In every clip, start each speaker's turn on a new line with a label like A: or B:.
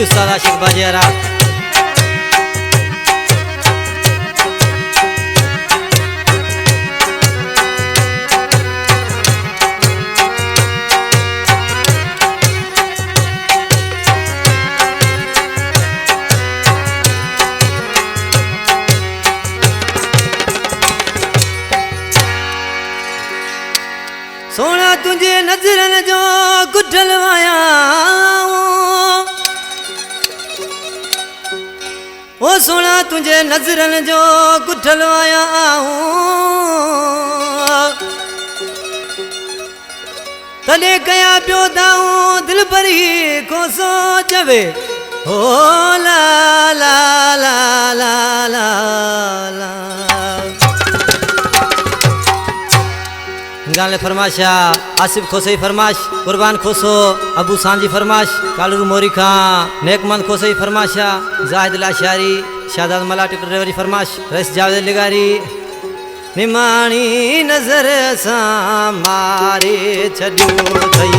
A: उस्ताद आशिक बाजियारा। सोना तुझे नजरन जो गुठलवाया ओ सोना तुझे नजरन जो गुठलवाया तले कया पियो दाऊं दिल पर ही को सोचवे ओ ला ला ला ला ला ला। गाले फरमाशा आसिफ खोसई फरमाश कुर्बान खोसो अबू सांजी फरमाश कालरू मोरी खां नेकमंद खोसई फरमाशा जाहिद लाशारी शादाद मलाटी ड्राइवरी फरमाश रईस जावेद लिगारी। निमाणी नजर सा मारे छड्यो थई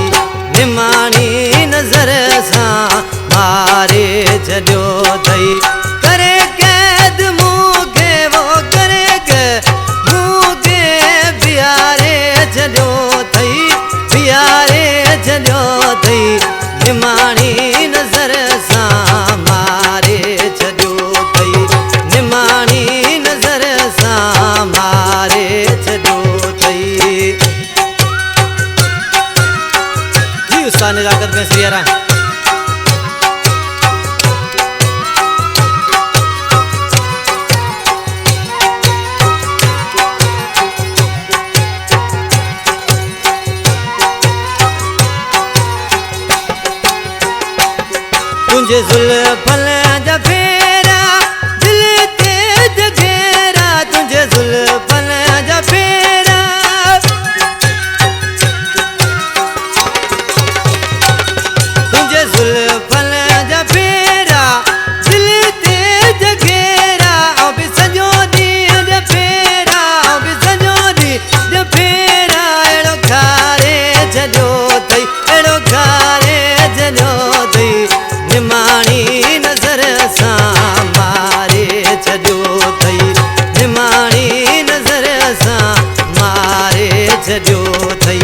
A: निमाणी नजर सा मारे छड्यो थई करे कैद मुके वो करे के मुके बियारे छड्यो थई बियारे छड्यो थई निमाणी नजर सा मारे छड्यो थई निमाणी नजर सा मारे छड्यो थई। जी उस्ताद नजाकत में सियारा तुझे जुल्फन जफेरा दिल ते जगेरा तुझे जुल्फन जफेरा तुझे जुल्फन जफेरा दिल ते जगेरा ओ भी सजो दी जफेरा ओ भी सजो दी जफेरा एड़ो खारे छड्यो थई एड़ो खारे छड्यो थई निमाणी नजर सा मारे छड्यो थई निमाणी नजर सा मारे छड्यो थई।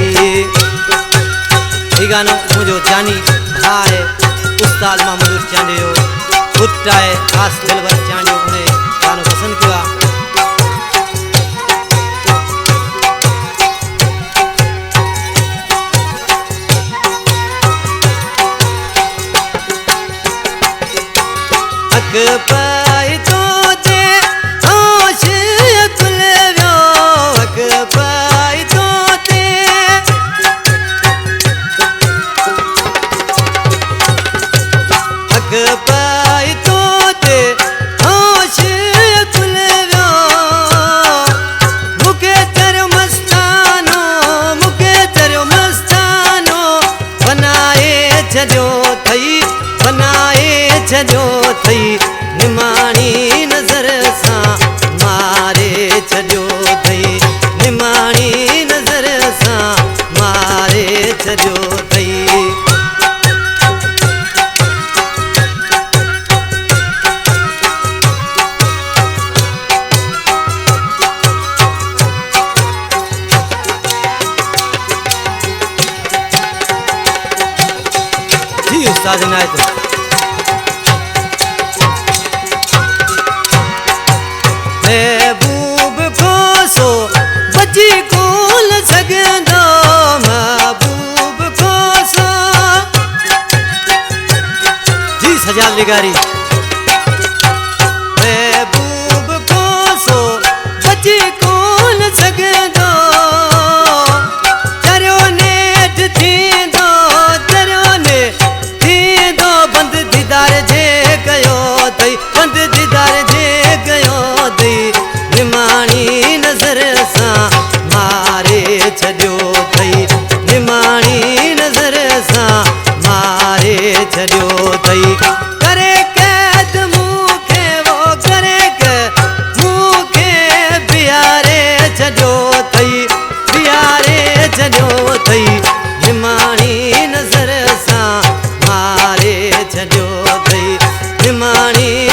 A: गानो मुझो जानी भाई उस्ताद महमूद चांडियो पुटाए आस दिलवर चांडियो ने गानो पसंद किया। अक पाई तो दे होश अकुल व्यो अक पाई तो दे अक पाई तो दे होश अकुल व्यो मुके तेरो मस्तानो बनाए छड्यो थई बनाए छड्यो थई निमाणी नजर सा मारे छड्यो थई निमाणी नजर सा मारे छड्यो थई। जी उस्ताद इनायत महबूब खोसो बची कोल सगंदो महबूब खोसो जी सजाद लिगारी महबूब खोसो बची कोल सगंदो तरियो नेठ थींदो तरियो ने थींदो बंद दीदार जे कयो थई बंद दीदार जे कयो थई निमाणी नजर सा मारे छड्यो थई निमाणी नजर सा मारे छड्यो थई करे कैद मुके वो करे के मुके बियारे छड्यो थई बियारे छड्यो थई निमाणी नजर सा मारे छड्यो थई। माणी